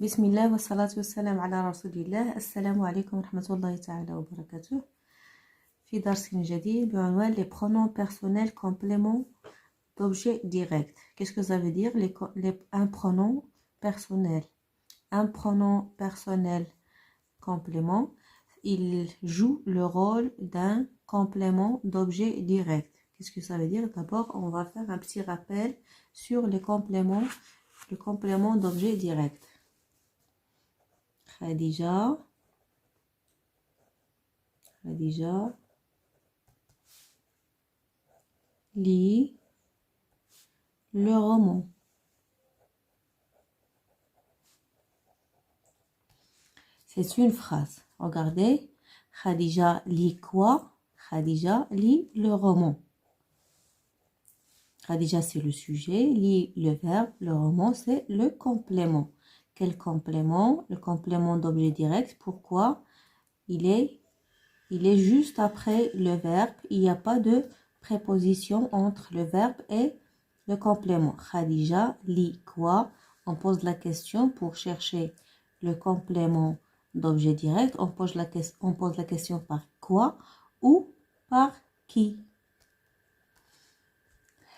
بسم الله والصلاة والسلام على رسول الله. السلام عليكم ورحمة الله تعالى وبركاته. في درس جديد بعنوان les pronoms personnels compléments d'objet direct. Qu'est-ce que ça veut dire un pronom personnel? Un pronom personnel complément, il joue le rôle d'un complément d'objet direct. Qu'est-ce que ça veut dire? D'abord, on va faire un petit rappel sur les compléments, le complément d'objet direct. Khadija, lit le roman. C'est une phrase. Regardez. Khadija lit quoi? Khadija lit le roman. Khadija, c'est le sujet. Lit le verbe. Le roman, c'est le complément. Quel complément? Le complément d'objet direct. Pourquoi? Il est juste après le verbe. Il n'y a pas de préposition entre le verbe et le complément. Khadija lit quoi? On pose la question pour chercher le complément d'objet direct. On pose la question par quoi ou par qui.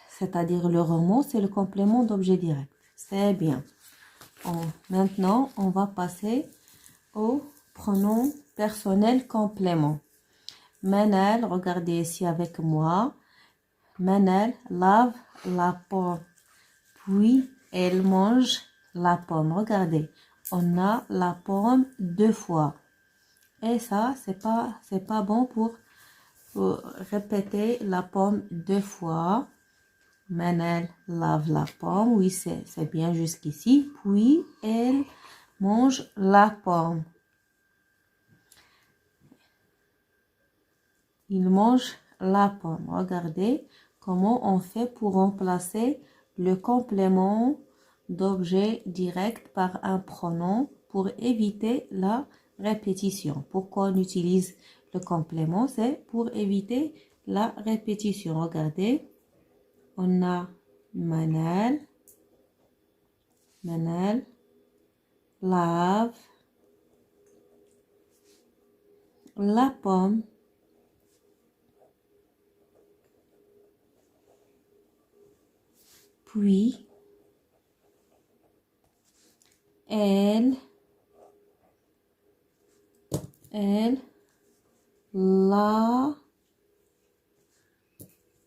C'est-à-dire le roman, c'est le complément d'objet direct. C'est bien. Maintenant, on va passer au pronom personnel complément. Manal, regardez ici avec moi. Manal lave la pomme. Puis, elle mange la pomme. Regardez, on a la pomme 2 fois. Et ça, c'est pas bon pour répéter la pomme 2 fois. Manal lave la pomme. Oui, c'est bien jusqu'ici. Puis, elle mange la pomme. Il mange la pomme. Regardez comment on fait pour remplacer le complément d'objet direct par un pronom pour éviter la répétition. Pourquoi on utilise le complément? C'est pour éviter la répétition. Regardez, on a Manal lave la pomme. Puis, elle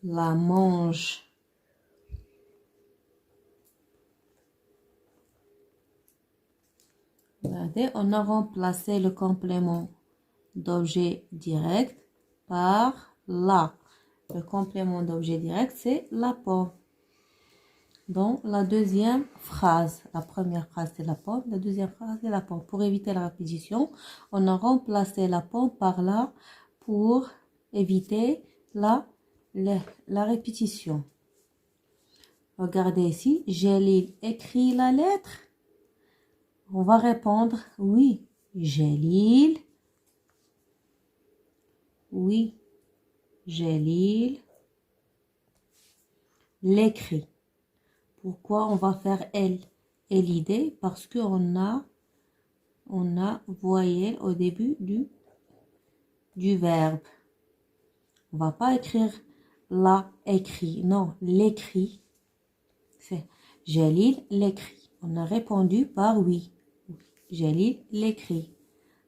la mange. Regardez, on a remplacé le complément d'objet direct par la. Le complément d'objet direct, c'est la pomme. Dans la deuxième phrase, la première phrase c'est la pomme, la deuxième phrase c'est la pomme. Pour éviter la répétition, on a remplacé la pomme par la pour éviter la répétition. Regardez ici, Jalil écrit la lettre. On va répondre oui. Jalil. Oui. Jalil l'écrit. Pourquoi on va faire elle et l'idée? Parce qu'on a voyelle au début du verbe. On va pas écrire la écrit. Non, l'écrit. C'est Jalil l'écrit. On a répondu par oui. Jalil l'écrit.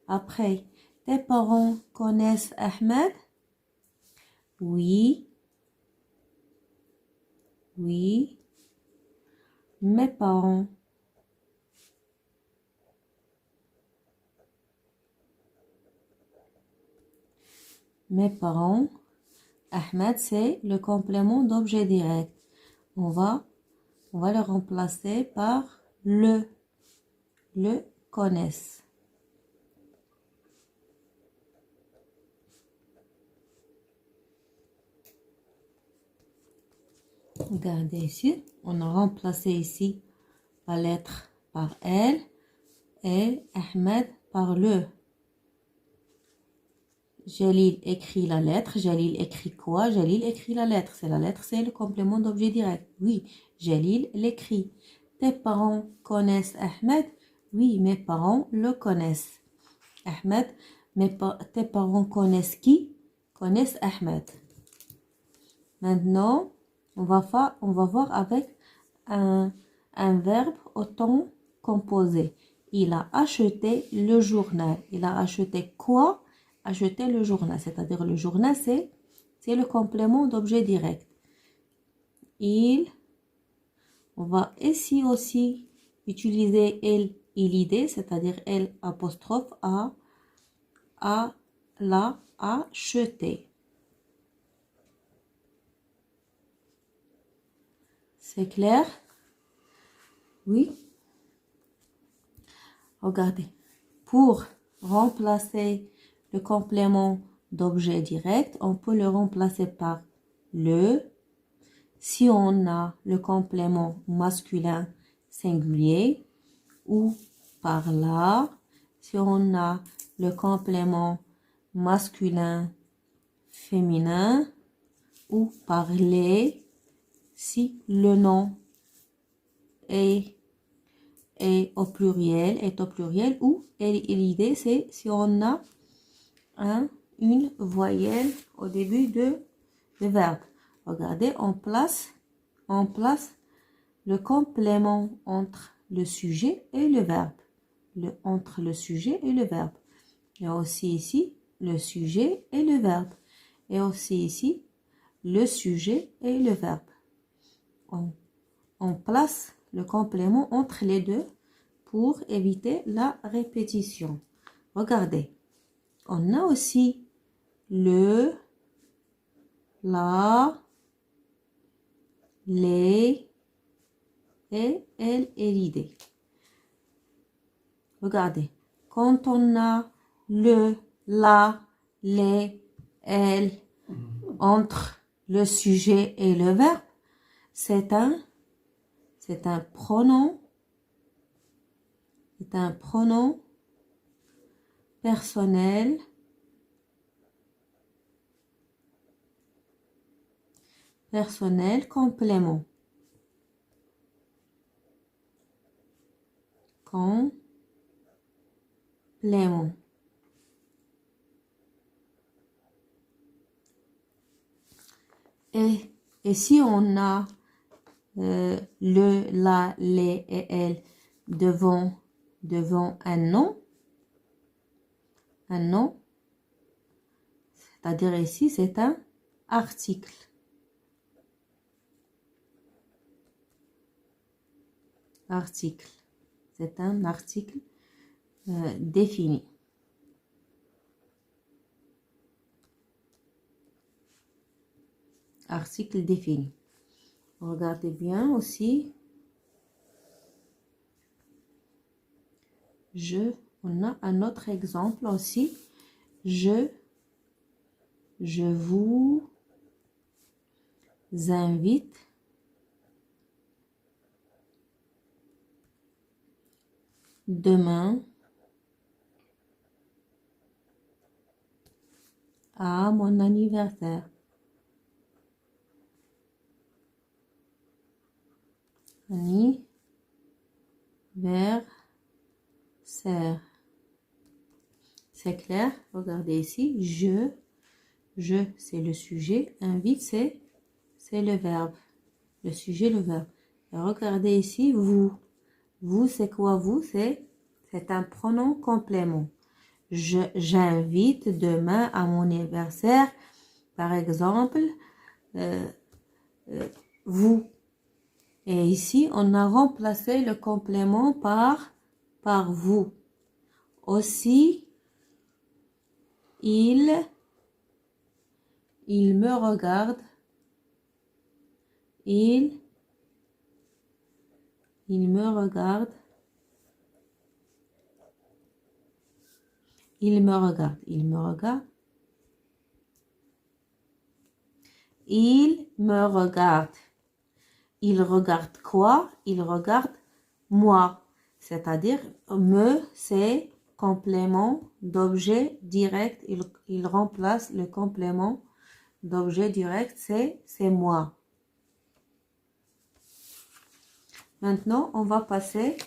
Après, tes parents connaissent Ahmed? Oui. Oui. Mes parents. Mes parents. Ahmed, c'est le complément d'objet direct. On va le remplacer par le connaissent. Regardez ici, on a remplacé ici la lettre par elle et Ahmed par le. Jalil écrit la lettre. Jalil écrit quoi? Jalil écrit la lettre. C'est la lettre, c'est le complément d'objet direct. Oui, Jalil l'écrit. Tes parents connaissent Ahmed? Oui, mes parents le connaissent. Ahmed, tes parents connaissent qui? Connaissent Ahmed. Maintenant, on va voir avec un verbe au temps composé. Il a acheté le journal. Il a acheté quoi? Acheter le journal. C'est-à-dire le journal, c'est le complément d'objet direct. On va ici aussi utiliser elle et l'idée, c'est-à-dire elle apostrophe l'a acheté. C'est clair? Oui. Regardez. Pour remplacer le complément d'objet direct, on peut le remplacer par le. Si on a le complément masculin singulier, ou par là, si on a le complément masculin féminin, ou par les, si le nom est au pluriel, ou et l'idée c'est si on a une voyelle au début de verbe. Regardez, on place le complément entre le sujet et le verbe. Entre le sujet et le verbe. Il y a aussi ici le sujet et le verbe. Et aussi ici le sujet et le verbe. On place le complément entre les deux pour éviter la répétition. Regardez, on a aussi le, la, les et elle et l'idée. Regardez, quand on a le, la, les, elle entre le sujet et le verbe, c'est un pronom. C'est un pronom personnel complément. Complément. Et si on a le, la, les et elle devant un nom, c'est-à-dire ici c'est un article. C'est un article défini. Article défini. Regardez bien aussi. On a un autre exemple aussi. Je vous invite demain à mon anniversaire. Anniversaire. C'est clair? Regardez ici. Je, c'est le sujet. Invite, c'est le verbe. Le sujet, le verbe. Et regardez ici, vous. Vous, c'est quoi vous? C'est un pronom complément. J'invite demain à mon anniversaire, par exemple, vous. Et ici, on a remplacé le complément par vous. Aussi, il me regarde. Il me regarde. Il me regarde. Il me regarde. Il me regarde. Il regarde quoi? Il regarde moi. C'est-à-dire, me, c'est complément d'objet direct. Il remplace le complément d'objet direct, c'est moi. Maintenant, on va passer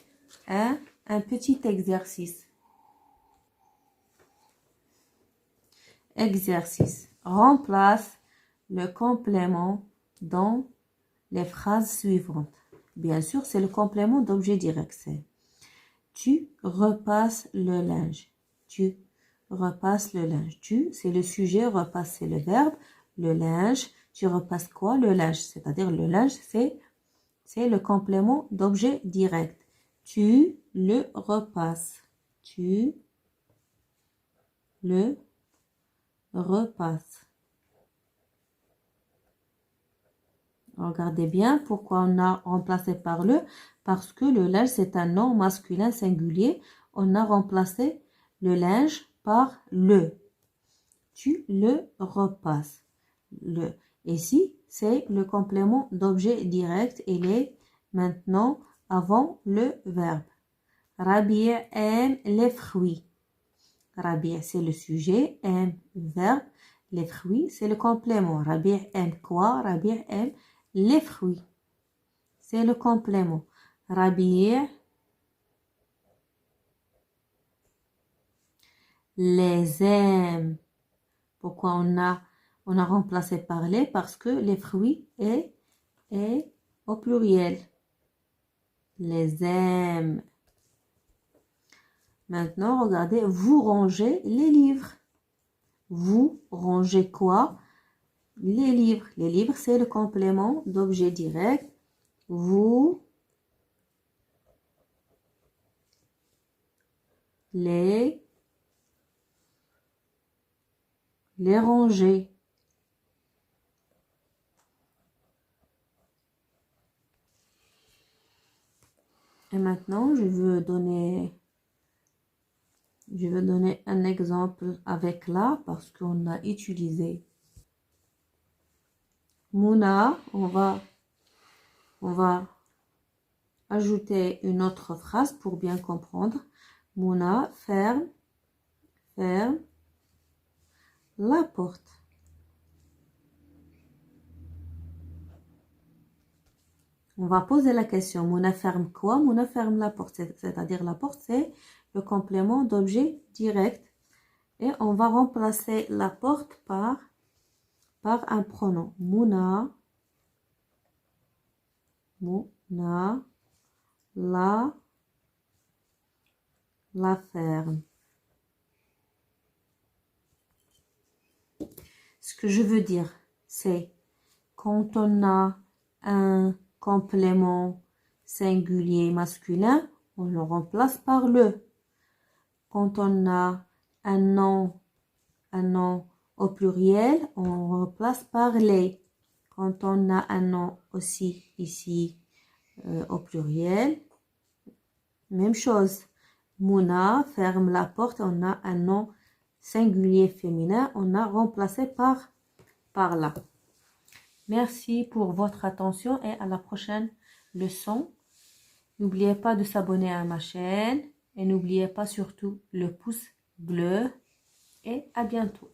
à un petit exercice. Exercice. Remplace le complément dans les phrases suivantes. Bien sûr, c'est le complément d'objet direct. C'est tu repasses le linge. Tu repasses le linge. Tu, c'est le sujet, repasse, c'est le verbe. Le linge, tu repasses quoi? Le linge. C'est-à-dire le linge, c'est le complément d'objet direct. Tu le repasses. Tu le repasses. Regardez bien pourquoi on a remplacé par le. Parce que le linge, c'est un nom masculin singulier. On a remplacé le linge par le. Tu le repasses. Le. Ici, c'est le complément d'objet direct. Il est maintenant avant le verbe. Rabi' aime les fruits. Rabi' c'est le sujet, aime verbe. Les fruits, c'est le complément. Rabi' aime quoi? Rabi' aime les fruits. C'est le complément. Rabi' les aime. Pourquoi on a remplacé par les? Parce que les fruits est au pluriel. Les aime. Maintenant, regardez, vous rangez les livres. Vous rangez quoi? Les livres. Les livres, c'est le complément d'objet direct. Vous les rangez. Et maintenant, je veux donner un exemple avec là parce qu'on a utilisé Mouna. On va ajouter une autre phrase pour bien comprendre. Mouna ferme la porte. On va poser la question. Mouna ferme quoi? Mouna ferme la porte. C'est-à-dire la porte, c'est le complément d'objet direct. Et on va remplacer la porte par un pronom. Mouna la ferme. Ce que je veux dire, c'est quand on a un complément singulier masculin, on le remplace par le. Quand on a un nom au pluriel, on remplace par les. Quand on a un nom aussi ici au pluriel, même chose. Mouna ferme la porte, on a un nom singulier féminin, on a remplacé par là. Merci pour votre attention et à la prochaine leçon. N'oubliez pas de s'abonner à ma chaîne et n'oubliez pas surtout le pouce bleu et à bientôt.